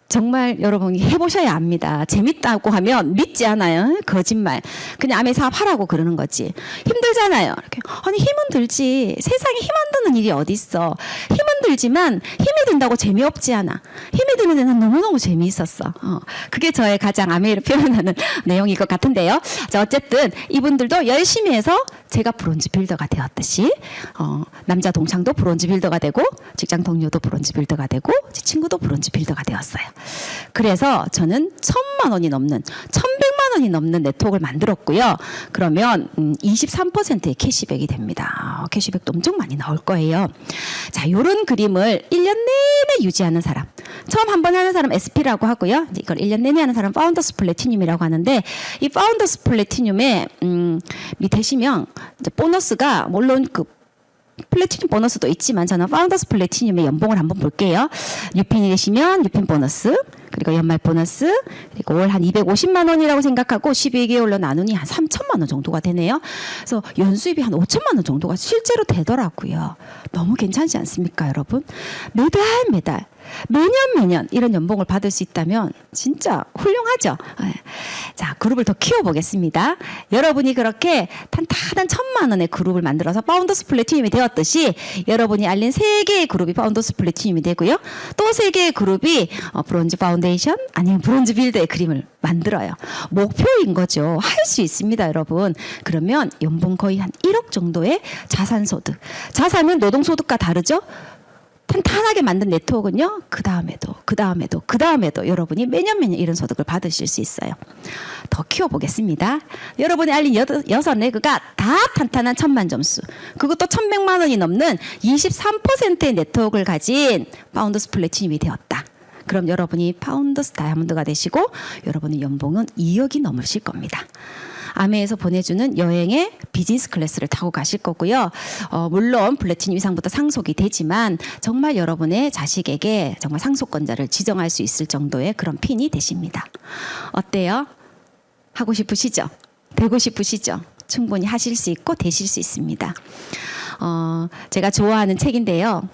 정말 여러분이 해보셔야 압니다. 재밌다고 하면 믿지 않아요. 거짓말. 그냥 아메 사업하라고 그러는 거지. 힘들잖아요. 이렇게. 아니 힘은 들지. 세상에 힘 안 드는 일이 어디 있어. 힘은 들지만 힘이 든다고 재미없지 않아. 힘이 드는 데는 너무너무 재미있었어. 그게 저의 가장 아메이를 표현하는 내용일 것 같은데요. 자, 어쨌든 이분들도 열심히 해서 제가 브론즈 빌더가 되었듯이 남자 동창도 브론즈 빌더가 되고 직장 동료도 브론즈 빌더가 되고 제 친구도 브론즈 빌더가 되었어요. 그래서 저는 1,000만 원이 넘는 1,100만 원이 넘는 네트워크를 만들었고요. 그러면 23%의 캐시백이 됩니다. 캐시백도 엄청 많이 나올 거예요. 자, 요런 그림을 1년 내내 유지하는 사람. 처음 한 번 하는 사람 SP라고 하고요. 이걸 1년 내내 하는 사람 파운더스 플래티늄이라고 하는데 이 파운더스 플래티늄의 밑에 시면 이제 보너스가 물론 그 플래티늄 보너스도 있지만 저는 파운더스 플래티늄의 연봉을 한번 볼게요. 6핀이 되시면 6핀 보너스, 그리고 연말 보너스, 그리고 월 한 250만 원이라고 생각하고 12개월로 나누니 한 3천만 원 정도가 되네요. 그래서 연수입이 한 5천만 원 정도가 실제로 되더라고요. 너무 괜찮지 않습니까, 여러분? 매달 매년 이런 연봉을 받을 수 있다면 진짜 훌륭하죠. 자, 그룹을 더 키워보겠습니다. 여러분이 그렇게 탄탄한 1,000만 원의 그룹을 만들어서 파운더스 플래티늄이 되었듯이 여러분이 알린 3개의 그룹이 파운더스 플래티늄이 되고요. 또 3개의 그룹이 브론즈 파운데이션 아니면 브론즈 빌더의 그림을 만들어요. 목표인 거죠. 할 수 있습니다, 여러분. 그러면 연봉 거의 한 1억 정도의 자산소득. 자산은 노동소득과 다르죠? 탄탄하게 만든 네트워크는요. 그 다음에도 여러분이 매년 이런 소득을 받으실 수 있어요. 더 키워보겠습니다. 여러분이 알린 여섯 레그가 다 탄탄한 1000만 점수. 그것도 1100만 원이 넘는 23%의 네트워크를 가진 파운더스 플래티늄이 되었다. 그럼 여러분이 파운더스 다이아몬드가 되시고 여러분의 연봉은 2억이 넘으실 겁니다. 아메에서 보내주는 여행에 비즈니스 클래스를 타고 가실 거고요. 물론 플래티늄 이상부터 상속이 되지만 정말 여러분의 자식에게 정말 상속권자를 지정할 수 있을 정도의 그런 핀이 되십니다. 어때요? 하고 싶으시죠? 되고 싶으시죠? 충분히 하실 수 있고 되실 수 있습니다. 제가 좋아하는 책인데요.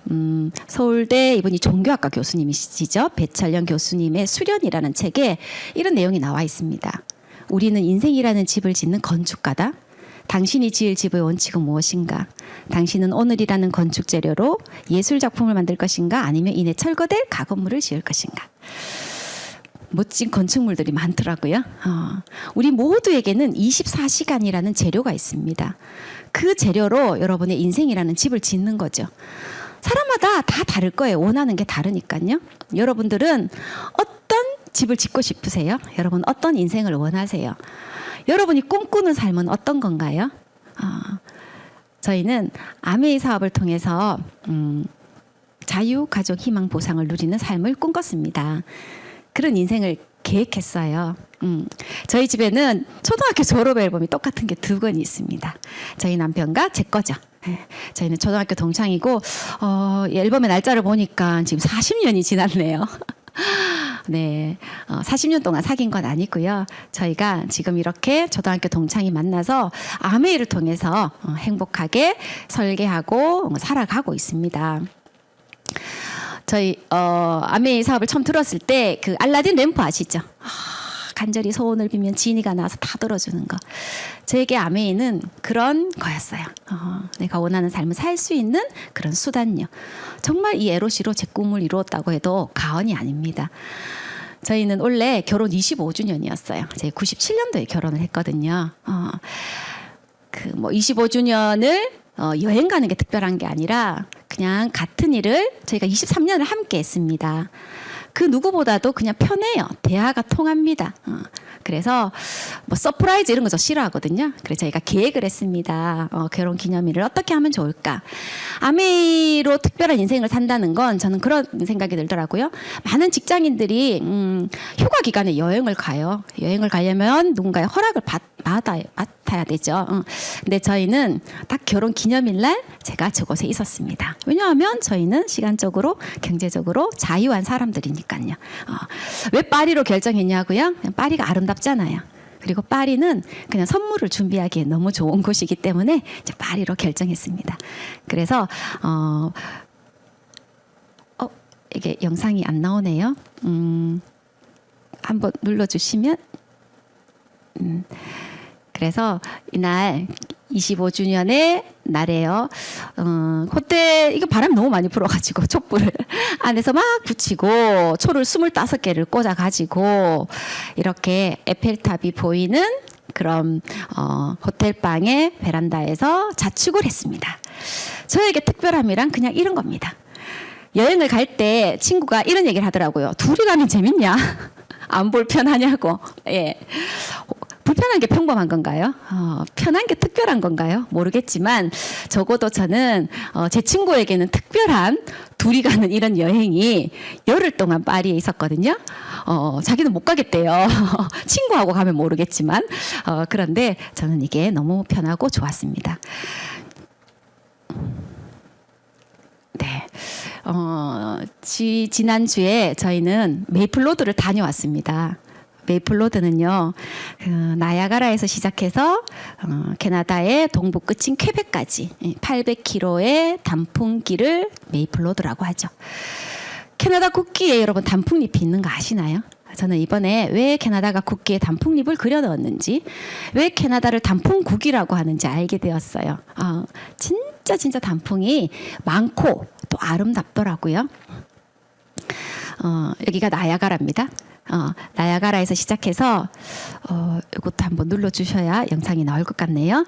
서울대 이분이 종교학과 교수님이시죠. 배철영 교수님의 수련이라는 책에 이런 내용이 나와 있습니다. 우리는 인생이라는 집을 짓는 건축가다. 당신이 지을 집의 원칙은 무엇인가? 당신은 오늘이라는 건축 재료로 예술 작품을 만들 것인가? 아니면 이내 철거될 가건물을 지을 것인가? 멋진 건축물들이 많더라고요. 우리 모두에게는 24시간이라는 재료가 있습니다. 그 재료로 여러분의 인생이라는 집을 짓는 거죠. 사람마다 다 다를 거예요. 원하는 게 다르니까요. 여러분들은 어떤 집을 짓고 싶으세요? 여러분 어떤 인생을 원하세요? 여러분이 꿈꾸는 삶은 어떤 건가요? 저희는 아메이 사업을 통해서 자유, 가족, 희망, 보상을 누리는 삶을 꿈꿨습니다. 그런 인생을 계획했어요. 저희 집에는 초등학교 졸업 앨범이 똑같은 게 2권이 있습니다. 저희 남편과 제 거죠. 저희는 초등학교 동창이고 앨범의 날짜를 보니까 지금 40년이 지났네요. 네, 40년 동안 사귄 건 아니고요. 저희가 지금 이렇게 초등학교 동창이 만나서 아메이를 통해서 행복하게 설계하고 살아가고 있습니다. 저희 아메이 사업을 처음 들었을 때 그 알라딘 램프 아시죠? 간절히 소원을 빌면 지니가 나와서 다 들어주는 거. 저에게 아메이는 그런 거였어요. 내가 원하는 삶을 살 수 있는 그런 수단요. 정말 이 에로시로 제 꿈을 이루었다고 해도 과언이 아닙니다. 저희는 원래 결혼 25주년이었어요. 제가 97년도에 결혼을 했거든요. 25주년을 여행 가는 게 특별한 게 아니라 그냥 같은 일을 저희가 23년을 함께 했습니다. 그 누구보다도 그냥 편해요. 대화가 통합니다. 그래서 뭐 서프라이즈 이런 거 저 싫어하거든요. 그래서 저희가 계획을 했습니다. 결혼 기념일을 어떻게 하면 좋을까? 아메이로 특별한 인생을 산다는 건 저는 그런 생각이 들더라고요. 많은 직장인들이 휴가 기간에 여행을 가요. 여행을 가려면 누군가의 허락을 맡아야 되죠. 근데 저희는 딱 결혼 기념일날 제가 저곳에 있었습니다. 왜냐하면 저희는 시간적으로 경제적으로 자유한 사람들이니까요. 왜 파리로 결정했냐고요? 파리가 아름답잖아요. 그리고 파리는 그냥 선물을 준비하기에 너무 좋은 곳이기 때문에 이제 파리로 결정했습니다. 그래서 이게 영상이 안 나오네요. 한번 눌러주시면 그래서 이날 25주년의 날에요. 그때 이거 바람 너무 많이 불어가지고 촛불을 안에서 막 붙이고 초를 25개를 꽂아가지고 이렇게 에펠탑이 보이는 그런 호텔방의 베란다에서 자축을 했습니다. 저에게 특별함이란 그냥 이런 겁니다. 여행을 갈 때 친구가 이런 얘기를 하더라고요. 둘이 가면 재밌냐? 안 불편하냐고. 예. 불편한 게 평범한 건가요? 편한 게 특별한 건가요? 모르겠지만 적어도 저는 제 친구에게는 특별한 둘이 가는 이런 여행이 열흘 동안 파리에 있었거든요. 자기는 못 가겠대요. 친구하고 가면 모르겠지만 그런데 저는 이게 너무 편하고 좋았습니다. 네. 지난주에 저희는 메이플로드를 다녀왔습니다. 메이플로드는요, 나야가라에서 시작해서 캐나다의 동부 끝인 퀘벡까지 800km의 단풍길을 메이플로드라고 하죠. 캐나다 국기에 여러분 단풍잎이 있는 거 아시나요? 저는 이번에 왜 캐나다가 국기에 단풍잎을 그려 넣었는지, 왜 캐나다를 단풍국이라고 하는지 알게 되었어요. 진짜 단풍이 많고 또 아름답더라고요. 여기가 나야가라입니다. 나야가라에서 시작해서 이것도 한번 눌러주셔야 영상이 나올 것 같네요.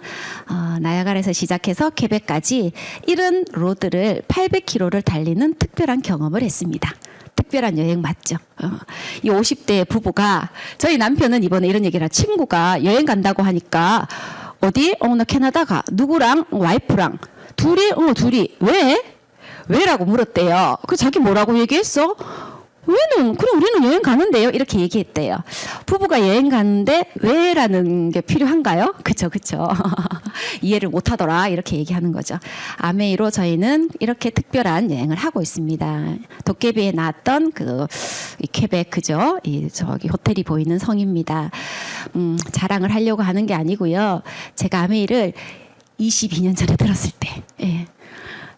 나야가라에서 시작해서 퀘벡까지 이런 로드를 800km를 달리는 특별한 경험을 했습니다. 특별한 여행 맞죠? 이 50대 부부가 저희 남편은 이번에 이런 얘기를 친구가 여행 간다고 하니까 어디? 나 캐나다 가. 누구랑? 와이프랑. 둘이. 왜? 왜라고 물었대요. 그 자기 뭐라고 얘기했어? 왜는 그럼 우리는 여행 가는데요 이렇게 얘기했대요. 부부가 여행 가는데 왜라는 게 필요한가요? 그쵸 이해를 못하더라 이렇게 얘기하는 거죠. 아메이로 저희는 이렇게 특별한 여행을 하고 있습니다. 도깨비에 나왔던 이 퀘벡 그죠? 저기 호텔이 보이는 성입니다. 자랑을 하려고 하는 게 아니고요. 제가 아메이를 22년 전에 들었을 때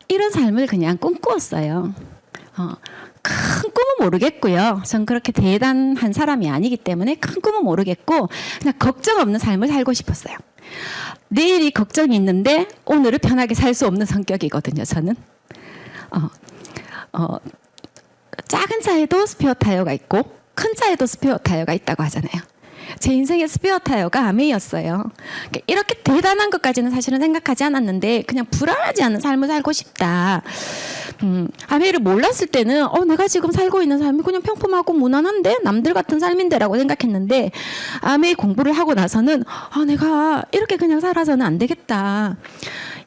이런 삶을 그냥 꿈꾸었어요. 큰 꿈은 모르겠고요. 전 그렇게 대단한 사람이 아니기 때문에 큰 꿈은 모르겠고 그냥 걱정 없는 삶을 살고 싶었어요. 내일이 걱정이 있는데 오늘을 편하게 살 수 없는 성격이거든요. 저는 작은 차에도 스페어 타이어가 있고 큰 차에도 스페어 타이어가 있다고 하잖아요. 제 인생의 스페어 타이어가 아메이였어요. 이렇게 대단한 것까지는 사실은 생각하지 않았는데 그냥 불안하지 않은 삶을 살고 싶다. 아메이를 몰랐을 때는 내가 지금 살고 있는 삶이 그냥 평범하고 무난한데 남들 같은 삶인데라고 생각했는데 아메이 공부를 하고 나서는 내가 이렇게 그냥 살아서는 안 되겠다.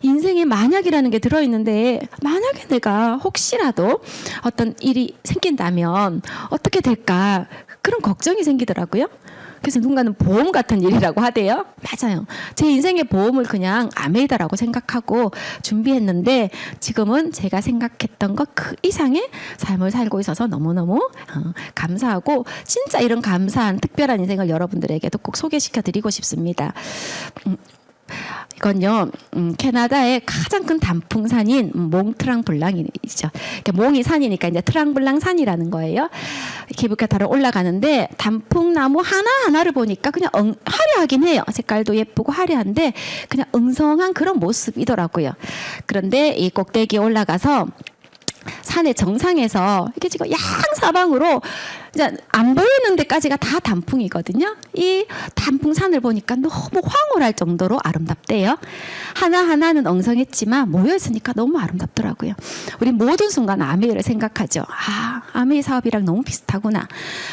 인생에 만약이라는 게 들어있는데 만약에 내가 혹시라도 어떤 일이 생긴다면 어떻게 될까 그런 걱정이 생기더라고요. 그래서 누군가는 보험 같은 일이라고 하대요. 맞아요. 제 인생의 보험을 그냥 아메이다라고 생각하고 준비했는데 지금은 제가 생각했던 것 그 이상의 삶을 살고 있어서 너무너무 감사하고 진짜 이런 감사한 특별한 인생을 여러분들에게도 꼭 소개시켜드리고 싶습니다. 이건요, 캐나다의 가장 큰 단풍산인 몽트랑블랑이죠. 몽이 산이니까 이제 트랑블랑 산이라는 거예요. 케이블카타를 올라가는데 단풍나무 하나하나를 보니까 그냥 화려하긴 해요. 색깔도 예쁘고 화려한데 그냥 엉성한 그런 모습이더라고요. 그런데 이 꼭대기에 올라가서 산의 정상에서 이게 지금 양사방으로 이제 안 보이는 데까지가 다 단풍이거든요. 이 단풍산을 보니까 너무 황홀할 정도로 아름답대요. 하나하나는 엉성했지만 모여있으니까 너무 아름답더라고요. 우리 모든 순간 아메이를 생각하죠. 아메이 사업이랑 너무 비슷하구나.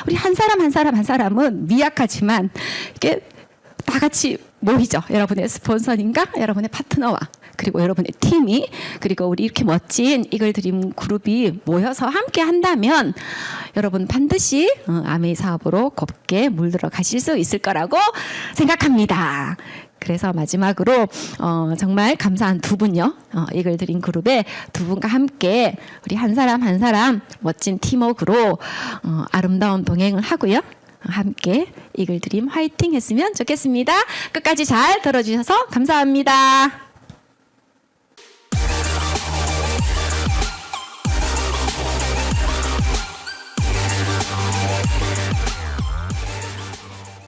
우리 한 사람 한 사람은 미약하지만 이게 다 같이 모이죠. 여러분의 스폰서님과 여러분의 파트너와 그리고 여러분의 팀이 그리고 우리 이렇게 멋진 이글 드림 그룹이 모여서 함께 한다면 여러분 반드시 아메이 사업으로 곱게 물들어 가실 수 있을 거라고 생각합니다. 그래서 마지막으로 정말 감사한 두 분요. 이글 드림 그룹의 두 분과 함께 우리 한 사람 한 사람 멋진 팀워크로 아름다운 동행을 하고요. 함께 이글 드림 화이팅 했으면 좋겠습니다. 끝까지 잘 들어주셔서 감사합니다.